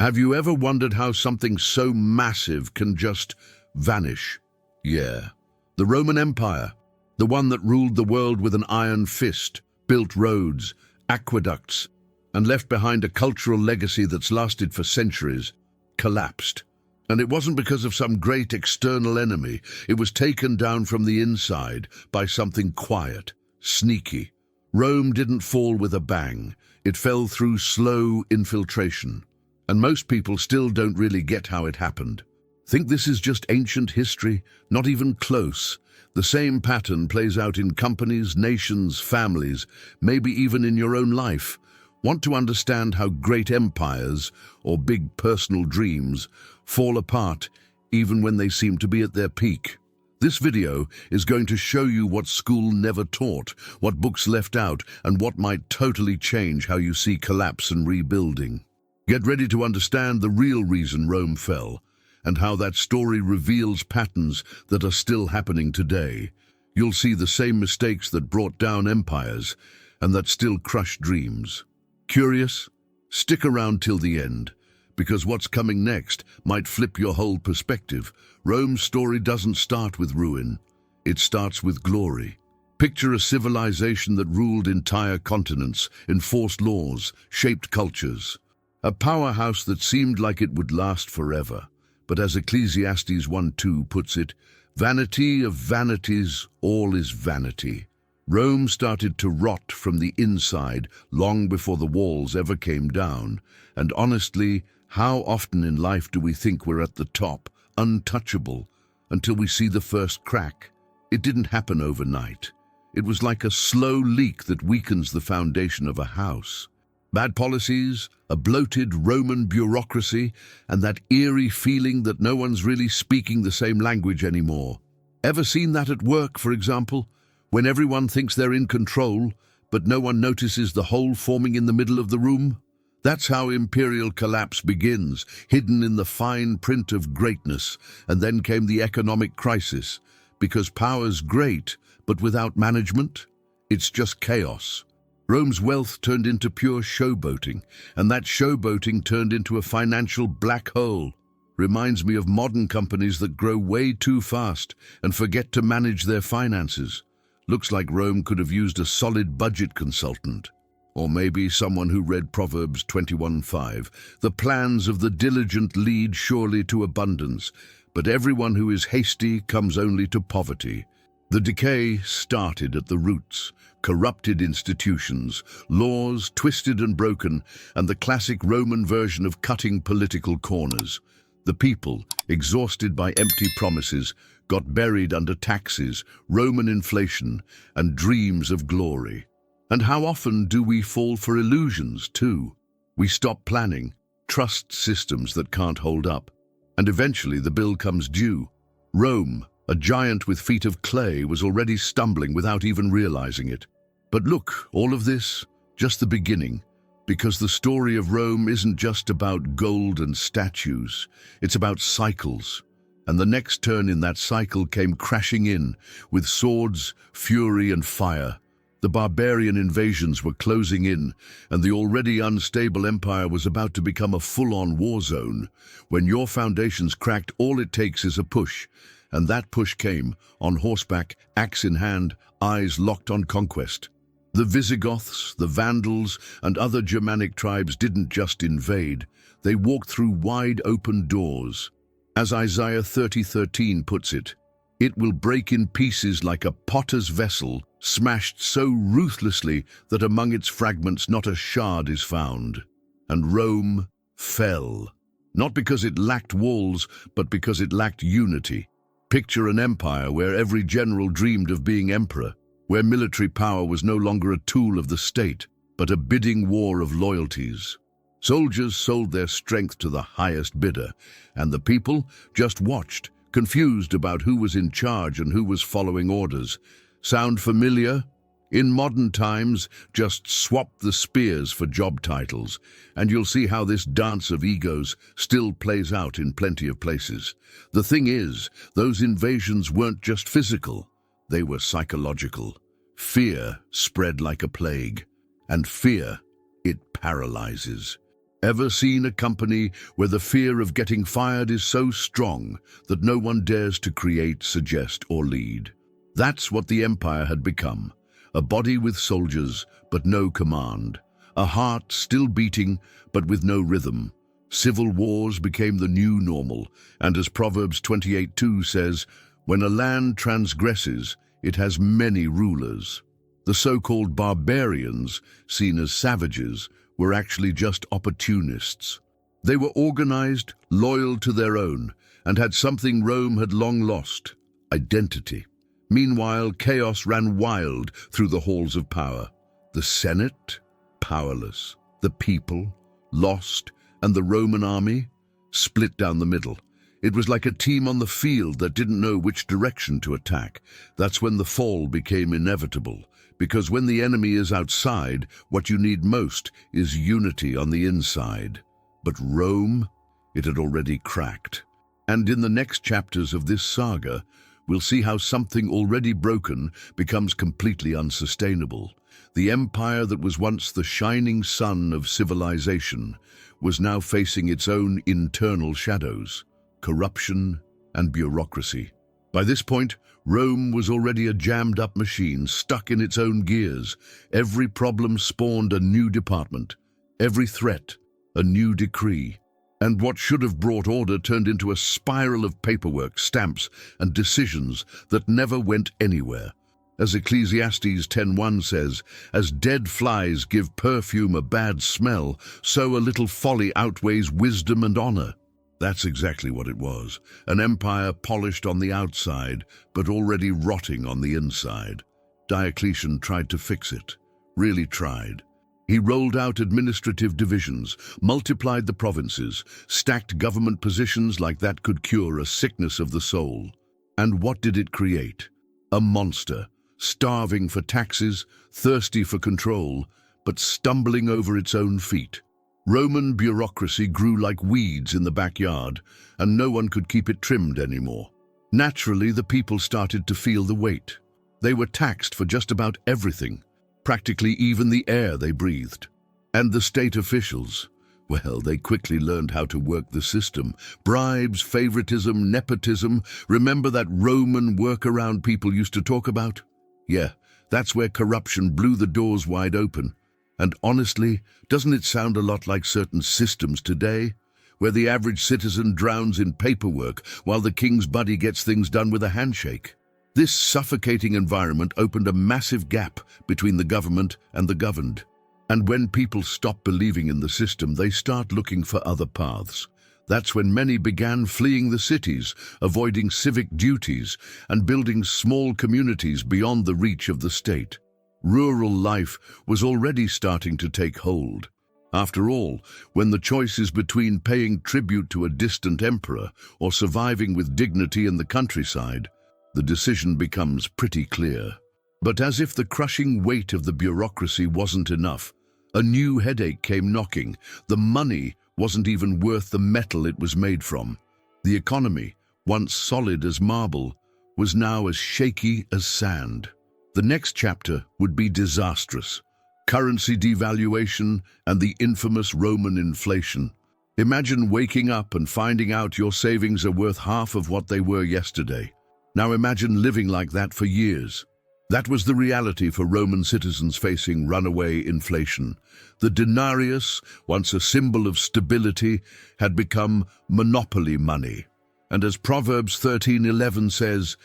Have you ever wondered how something so massive can just vanish? Yeah. The Roman Empire, the one that ruled the world with an iron fist, built roads, aqueducts, and left behind a cultural legacy that's lasted for centuries, collapsed. And it wasn't because of some great external enemy. It was taken down from the inside by something quiet, sneaky. Rome didn't fall with a bang. It fell through slow infiltration. And most people still don't really get how it happened. Think this is just ancient history? Not even close. The same pattern plays out in companies, nations, families, maybe even in your own life. Want to understand how great empires, or big personal dreams, fall apart even when they seem to be at their peak? This video is going to show you what school never taught, what books left out, and what might totally change how you see collapse and rebuilding. Get ready to understand the real reason Rome fell, and how that story reveals patterns that are still happening today. You'll see the same mistakes that brought down empires, and that still crush dreams. Curious? Stick around till the end, because what's coming next might flip your whole perspective. Rome's story doesn't start with ruin. It starts with glory. Picture a civilization that ruled entire continents, enforced laws, shaped cultures. A powerhouse that seemed like it would last forever. But as Ecclesiastes 1:2 puts it, vanity of vanities, all is vanity. Rome started to rot from the inside long before the walls ever came down. And honestly, how often in life do we think we're at the top, untouchable, until we see the first crack? It didn't happen overnight. It was like a slow leak that weakens the foundation of a house. Bad policies, a bloated Roman bureaucracy, and that eerie feeling that no one's really speaking the same language anymore. Ever seen that at work, for example? When everyone thinks they're in control, but no one notices the hole forming in the middle of the room? That's how imperial collapse begins, hidden in the fine print of greatness. And then came the economic crisis, because power's great, but without management, it's just chaos. Rome's wealth turned into pure showboating, and that showboating turned into a financial black hole. Reminds me of modern companies that grow way too fast and forget to manage their finances. Looks like Rome could have used a solid budget consultant. Or maybe someone who read Proverbs 21:5. The plans of the diligent lead surely to abundance, but everyone who is hasty comes only to poverty. The decay started at the roots. Corrupted institutions, laws twisted and broken, and the classic Roman version of cutting political corners. The people, exhausted by empty promises, got buried under taxes, Roman inflation, and dreams of glory. And how often do we fall for illusions, too? We stop planning, trust systems that can't hold up, and eventually the bill comes due. Rome, a giant with feet of clay, was already stumbling without even realizing it. But look, all of this, just the beginning, because the story of Rome isn't just about gold and statues, it's about cycles. And the next turn in that cycle came crashing in, with swords, fury, and fire. The barbarian invasions were closing in, and the already unstable empire was about to become a full-on war zone. When your foundations cracked, all it takes is a push. And that push came, on horseback, axe in hand, eyes locked on conquest. The Visigoths, the Vandals, and other Germanic tribes didn't just invade, they walked through wide-open doors. As Isaiah 30:13 puts it, "It will break in pieces like a potter's vessel, smashed so ruthlessly that among its fragments not a shard is found." And Rome fell, not because it lacked walls, but because it lacked unity. Picture an empire where every general dreamed of being emperor, where military power was no longer a tool of the state, but a bidding war of loyalties. Soldiers sold their strength to the highest bidder, and the people just watched, confused about who was in charge and who was following orders. Sound familiar? In modern times, just swap the spears for job titles, and you'll see how this dance of egos still plays out in plenty of places. The thing is, those invasions weren't just physical, they were psychological. Fear spread like a plague, and fear, it paralyzes. Ever seen a company where the fear of getting fired is so strong that no one dares to create, suggest, or lead? That's what the empire had become. A body with soldiers, but no command. A heart still beating, but with no rhythm. Civil wars became the new normal, and as Proverbs 28:2 says, when a land transgresses, it has many rulers. The so-called barbarians, seen as savages, were actually just opportunists. They were organized, loyal to their own, and had something Rome had long lost: identity. Meanwhile, chaos ran wild through the halls of power. The Senate, powerless. The people, lost. And the Roman army, split down the middle. It was like a team on the field that didn't know which direction to attack. That's when the fall became inevitable. Because when the enemy is outside, what you need most is unity on the inside. But Rome, it had already cracked. And in the next chapters of this saga, we'll see how something already broken becomes completely unsustainable. The empire that was once the shining sun of civilization was now facing its own internal shadows: corruption and bureaucracy. By this point, Rome was already a jammed-up machine, stuck in its own gears. Every problem spawned a new department, every threat a new decree. And what should have brought order turned into a spiral of paperwork, stamps, and decisions that never went anywhere. As Ecclesiastes 10:1 says, as dead flies give perfume a bad smell, so a little folly outweighs wisdom and honor. That's exactly what it was. An empire polished on the outside, but already rotting on the inside. Diocletian tried to fix it. Really tried. He rolled out administrative divisions, multiplied the provinces, stacked government positions like that could cure a sickness of the soul. And what did it create? A monster. Starving for taxes, thirsty for control, but stumbling over its own feet. Roman bureaucracy grew like weeds in the backyard, and no one could keep it trimmed anymore. Naturally, the people started to feel the weight. They were taxed for just about everything, practically even the air they breathed. And the state officials, well, they quickly learned how to work the system. Bribes, favoritism, nepotism. Remember that Roman workaround people used to talk about? Yeah, that's where corruption blew the doors wide open. And honestly, doesn't it sound a lot like certain systems today, where the average citizen drowns in paperwork while the king's buddy gets things done with a handshake? This suffocating environment opened a massive gap between the government and the governed. And when people stop believing in the system, they start looking for other paths. That's when many began fleeing the cities, avoiding civic duties, and building small communities beyond the reach of the state. Rural life was already starting to take hold. After all, when the choice is between paying tribute to a distant emperor or surviving with dignity in the countryside, the decision becomes pretty clear. But as if the crushing weight of the bureaucracy wasn't enough, a new headache came knocking. The money wasn't even worth the metal it was made from. The economy, once solid as marble, was now as shaky as sand. The next chapter would be disastrous. Currency devaluation and the infamous Roman inflation. Imagine waking up and finding out your savings are worth half of what they were yesterday. Now imagine living like that for years. That was the reality for Roman citizens facing runaway inflation. The denarius, once a symbol of stability, had become monopoly money. And as Proverbs 13:11 says,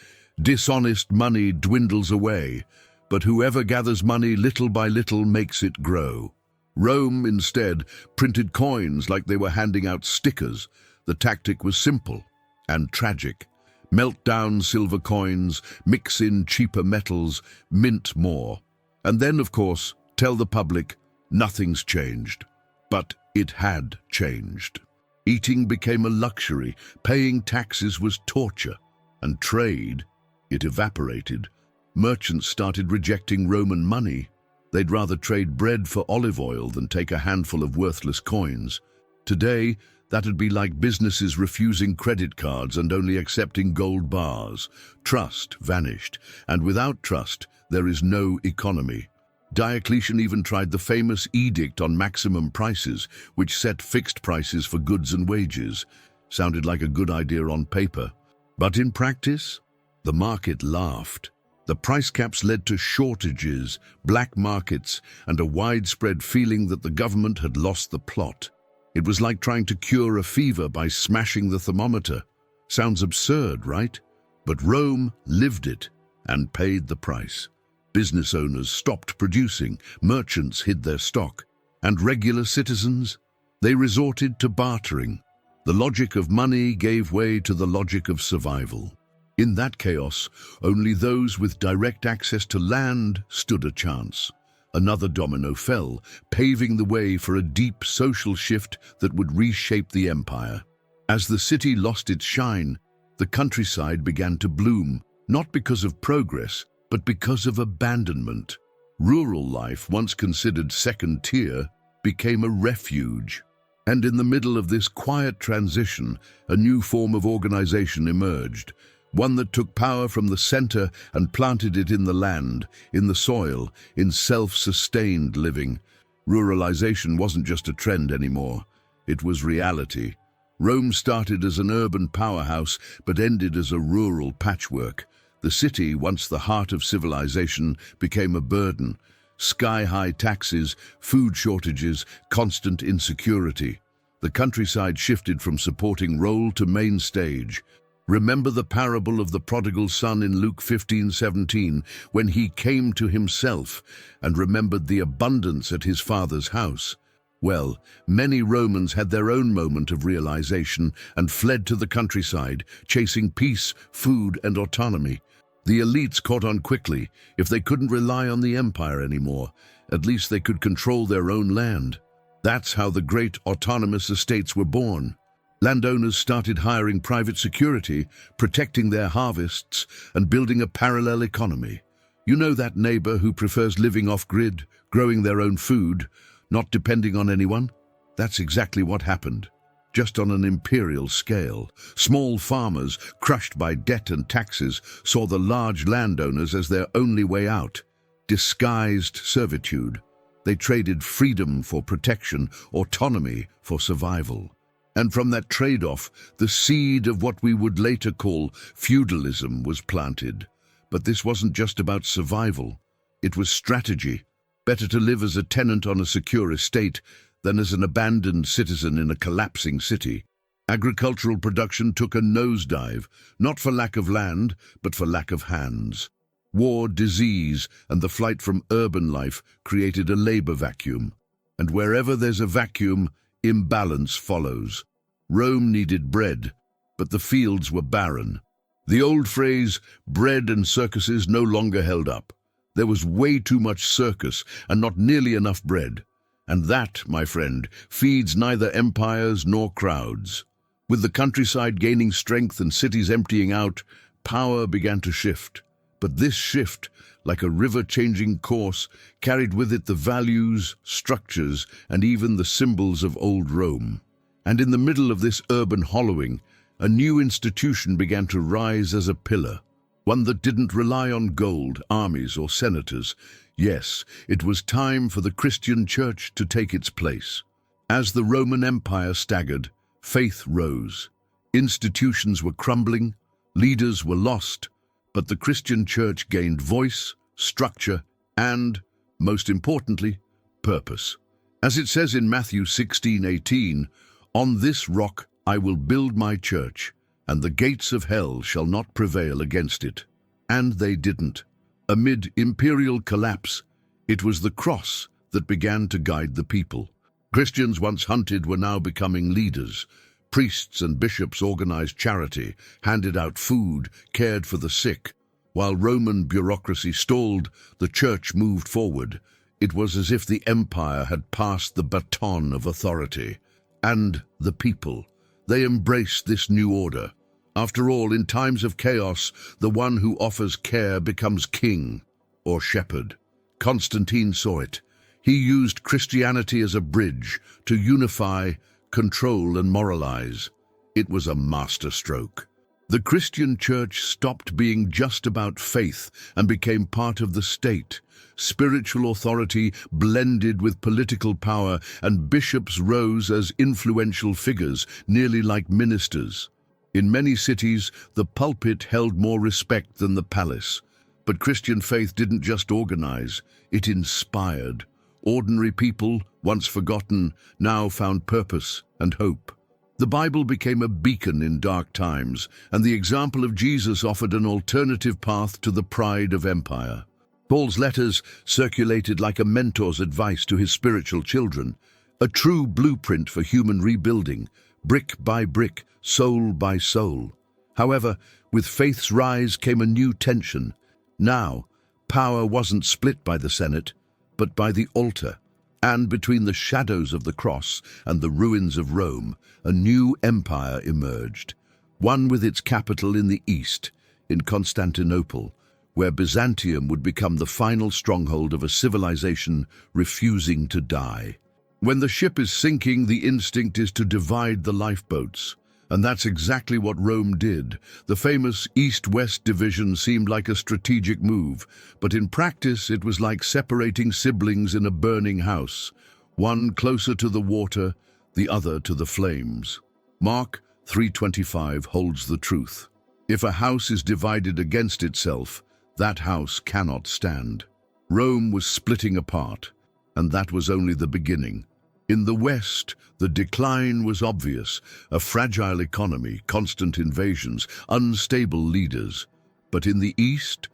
dishonest money dwindles away, but whoever gathers money little by little makes it grow. Rome, instead, printed coins like they were handing out stickers. The tactic was simple and tragic. Melt down silver coins, mix in cheaper metals, mint more. And then, of course, tell the public, nothing's changed. But it had changed. Eating became a luxury, paying taxes was torture, and trade, it evaporated. Merchants started rejecting Roman money. They'd rather trade bread for olive oil than take a handful of worthless coins. Today, that'd be like businesses refusing credit cards and only accepting gold bars. Trust vanished, and without trust, there is no economy. Diocletian even tried the famous edict on maximum prices, which set fixed prices for goods and wages. Sounded like a good idea on paper. But in practice, the market laughed. The price caps led to shortages, black markets, and a widespread feeling that the government had lost the plot. It was like trying to cure a fever by smashing the thermometer. Sounds absurd, right? But Rome lived it and paid the price. Business owners stopped producing, merchants hid their stock, and regular citizens, they resorted to bartering. The logic of money gave way to the logic of survival. In that chaos, only those with direct access to land stood a chance. Another domino fell, paving the way for a deep social shift that would reshape the empire. As the city lost its shine, the countryside began to bloom, not because of progress, but because of abandonment. Rural life, once considered second tier, became a refuge. And in the middle of this quiet transition, a new form of organization emerged, one that took power from the center and planted it in the land, in the soil, in self-sustained living. Ruralization wasn't just a trend anymore. It was reality. Rome started as an urban powerhouse, but ended as a rural patchwork. The city, once the heart of civilization, became a burden. Sky-high taxes, food shortages, constant insecurity. The countryside shifted from supporting role to main stage. Remember the parable of the prodigal son in Luke 15:17, when he came to himself and remembered the abundance at his father's house. Well, many Romans had their own moment of realization and fled to the countryside, chasing peace, food, and autonomy. The elites caught on quickly. If they couldn't rely on the empire anymore, at least they could control their own land. That's how the great autonomous estates were born. Landowners started hiring private security, protecting their harvests, and building a parallel economy. You know that neighbor who prefers living off-grid, growing their own food, not depending on anyone? That's exactly what happened. Just on an imperial scale, small farmers, crushed by debt and taxes, saw the large landowners as their only way out. Disguised servitude. They traded freedom for protection, autonomy for survival. And from that trade-off, the seed of what we would later call feudalism was planted. But this wasn't just about survival. It was strategy. Better to live as a tenant on a secure estate than as an abandoned citizen in a collapsing city. Agricultural production took a nosedive, not for lack of land, but for lack of hands. War, disease, and the flight from urban life created a labor vacuum. And wherever there's a vacuum, imbalance follows. Rome needed bread, but the fields were barren. The old phrase, bread and circuses, no longer held up. There was way too much circus and not nearly enough bread. And that, my friend, feeds neither empires nor crowds. With the countryside gaining strength and cities emptying out, power began to shift. But this shift, like a river changing course, carried with it the values, structures, and even the symbols of old Rome. And in the middle of this urban hollowing, a new institution began to rise as a pillar, one that didn't rely on gold, armies, or senators. Yes, it was time for the Christian church to take its place. As the Roman Empire staggered, faith rose. Institutions were crumbling, leaders were lost, but the Christian church gained voice, structure, and, most importantly, purpose. As it says in Matthew 16:18, "On this rock I will build my church, and the gates of hell shall not prevail against it." And they didn't. Amid imperial collapse, it was the cross that began to guide the people. Christians once hunted were now becoming leaders. Priests and bishops organized charity, handed out food, cared for the sick. While Roman bureaucracy stalled, the church moved forward. It was as if the empire had passed the baton of authority. And the people, they embraced this new order. After all, in times of chaos, the one who offers care becomes king or shepherd. Constantine saw it. He used Christianity as a bridge to unify, control, and moralize. It was a masterstroke. The Christian church stopped being just about faith and became part of the state. Spiritual authority blended with political power, and bishops rose as influential figures, nearly like ministers. In many cities, the pulpit held more respect than the palace. But Christian faith didn't just organize, it inspired. Ordinary people, once forgotten, now found purpose and hope. The Bible became a beacon in dark times, and the example of Jesus offered an alternative path to the pride of empire. Paul's letters circulated like a mentor's advice to his spiritual children, a true blueprint for human rebuilding, brick by brick, soul by soul. However, with faith's rise came a new tension. Now, power wasn't split by the Senate, but by the altar. And between the shadows of the cross and the ruins of Rome, a new empire emerged, one with its capital in the east, in Constantinople, where Byzantium would become the final stronghold of a civilization refusing to die. When the ship is sinking, the instinct is to divide the lifeboats. And that's exactly what Rome did. The famous East-West division seemed like a strategic move, but in practice it was like separating siblings in a burning house, one closer to the water, the other to the flames. Mark 3:25 holds the truth. If a house is divided against itself, that house cannot stand. Rome was splitting apart, and that was only the beginning. In the West, the decline was obvious, a fragile economy, constant invasions, unstable leaders. But in the East,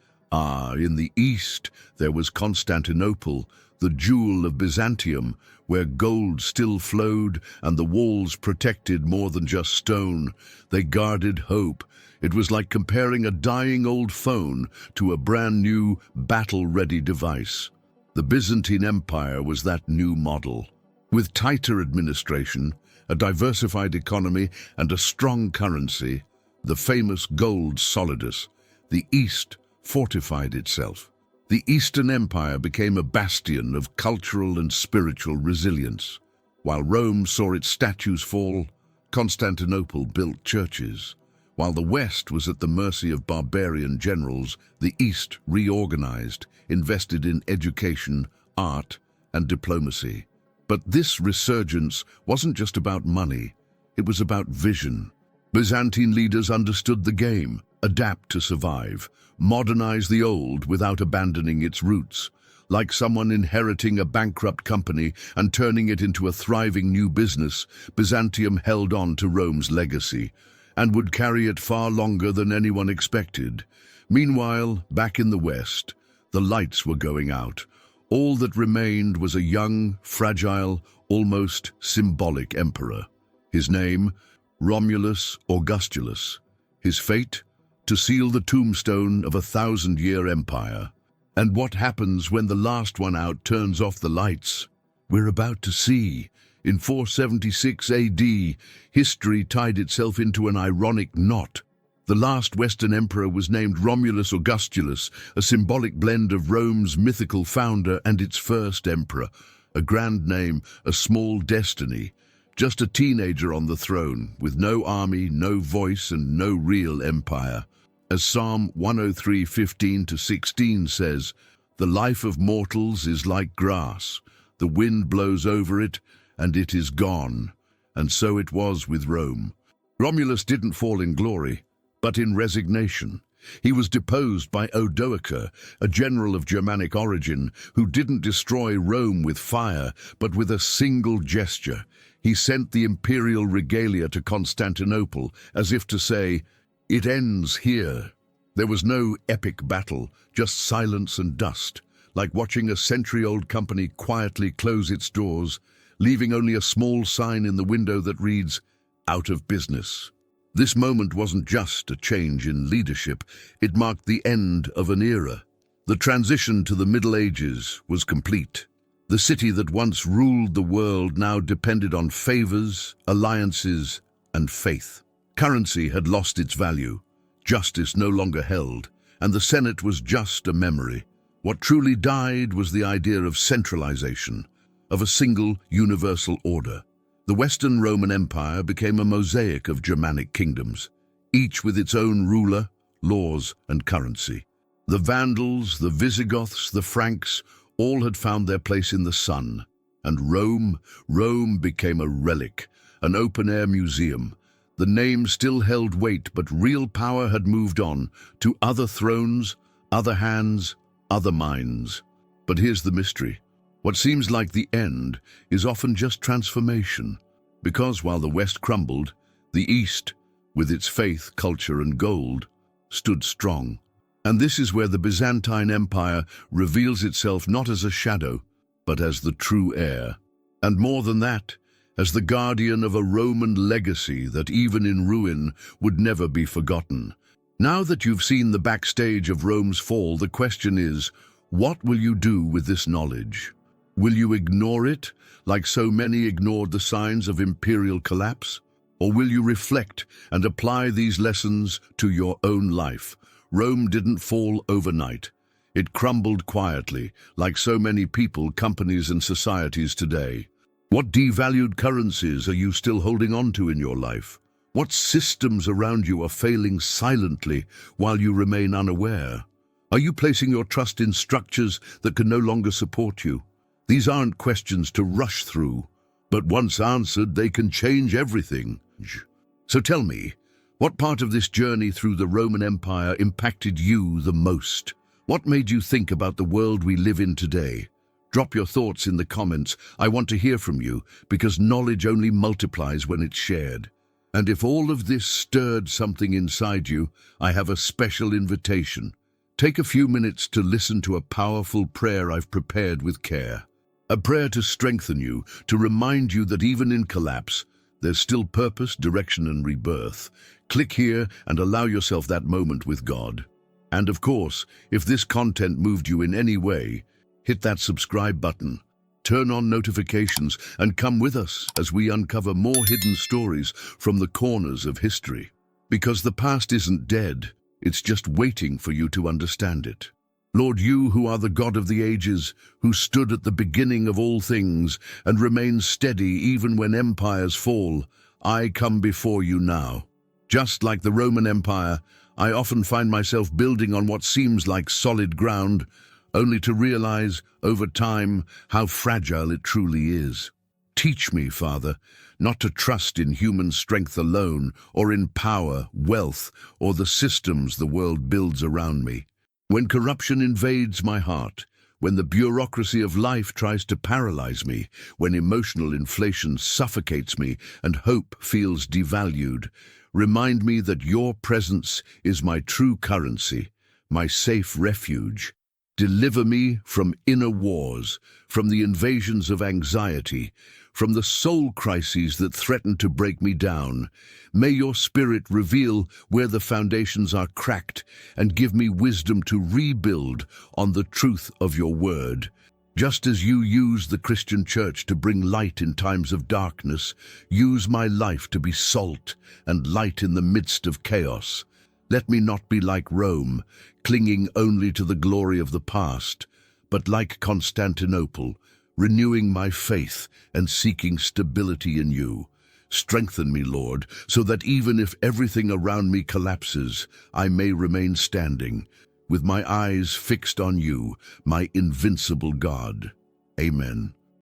there was Constantinople, the jewel of Byzantium, where gold still flowed and the walls protected more than just stone. They guarded hope. It was like comparing a dying old phone to a brand new, battle-ready device. The Byzantine Empire was that new model. With tighter administration, a diversified economy, and a strong currency, the famous gold solidus, the East fortified itself. The Eastern Empire became a bastion of cultural and spiritual resilience. While Rome saw its statues fall, Constantinople built churches. While the West was at the mercy of barbarian generals, the East reorganized, invested in education, art, and diplomacy. But this resurgence wasn't just about money, it was about vision. Byzantine leaders understood the game, adapt to survive, modernize the old without abandoning its roots. Like someone inheriting a bankrupt company and turning it into a thriving new business, Byzantium held on to Rome's legacy, and would carry it far longer than anyone expected. Meanwhile, back in the West, the lights were going out. All that remained was a young, fragile, almost symbolic emperor. His name, Romulus Augustulus. His fate, to seal the tombstone of a 1,000-year empire. And what happens when the last one out turns off the lights? We're about to see. In 476 AD, history tied itself into an ironic knot. The last Western emperor was named Romulus Augustulus, a symbolic blend of Rome's mythical founder and its first emperor. A grand name, a small destiny. Just a teenager on the throne, with no army, no voice, and no real empire. As Psalm 103:15-16 says, "The life of mortals is like grass. The wind blows over it, and it is gone." And so it was with Rome. Romulus didn't fall in glory, but in resignation. He was deposed by Odoacer, a general of Germanic origin, who didn't destroy Rome with fire, but with a single gesture. He sent the imperial regalia to Constantinople, as if to say, "It ends here." There was no epic battle, just silence and dust, like watching a century-old company quietly close its doors, leaving only a small sign in the window that reads, "Out of business." This moment wasn't just a change in leadership, it marked the end of an era. The transition to the Middle Ages was complete. The city that once ruled the world now depended on favors, alliances, and faith. Currency had lost its value, justice no longer held, and the Senate was just a memory. What truly died was the idea of centralization, of a single universal order. The Western Roman Empire became a mosaic of Germanic kingdoms, each with its own ruler, laws, and currency. The Vandals, the Visigoths, the Franks, all had found their place in the sun. And Rome became a relic, an open-air museum. The name still held weight, but real power had moved on to other thrones, other hands, other minds. But here's the mystery. What seems like the end is often just transformation. Because while the West crumbled, the East, with its faith, culture, and gold, stood strong. And this is where the Byzantine Empire reveals itself not as a shadow, but as the true heir. And more than that, as the guardian of a Roman legacy that even in ruin would never be forgotten. Now that you've seen the backstage of Rome's fall, the question is, what will you do with this knowledge? Will you ignore it, like so many ignored the signs of imperial collapse? Or will you reflect and apply these lessons to your own life? Rome didn't fall overnight. It crumbled quietly, like so many people, companies, and societies today. What devalued currencies are you still holding on to in your life? What systems around you are failing silently while you remain unaware? Are you placing your trust in structures that can no longer support you? These aren't questions to rush through, but once answered, they can change everything. So tell me, what part of this journey through the Roman Empire impacted you the most? What made you think about the world we live in today? Drop your thoughts in the comments. I want to hear from you, because knowledge only multiplies when it's shared. And if all of this stirred something inside you, I have a special invitation. Take a few minutes to listen to a powerful prayer I've prepared with care. A prayer to strengthen you, to remind you that even in collapse, there's still purpose, direction, and rebirth. Click here and allow yourself that moment with God. And of course, if this content moved you in any way, hit that subscribe button, turn on notifications, and come with us as we uncover more hidden stories from the corners of history. Because the past isn't dead, it's just waiting for you to understand it. Lord, you who are the God of the ages, who stood at the beginning of all things and remain steady even when empires fall, I come before you now. Just like the Roman Empire, I often find myself building on what seems like solid ground, only to realize, over time, how fragile it truly is. Teach me, Father, not to trust in human strength alone, or in power, wealth, or the systems the world builds around me. When corruption invades my heart, when the bureaucracy of life tries to paralyze me, when emotional inflation suffocates me and hope feels devalued, remind me that your presence is my true currency, my safe refuge. Deliver me from inner wars, from the invasions of anxiety, from the soul crises that threaten to break me down. May your Spirit reveal where the foundations are cracked and give me wisdom to rebuild on the truth of your word. Just as you use the Christian church to bring light in times of darkness, use my life to be salt and light in the midst of chaos. Let me not be like Rome, clinging only to the glory of the past, but like Constantinople, renewing my faith and seeking stability in you. Strengthen me, Lord, so that even if everything around me collapses, I may remain standing, with my eyes fixed on you, my invincible God. Amen.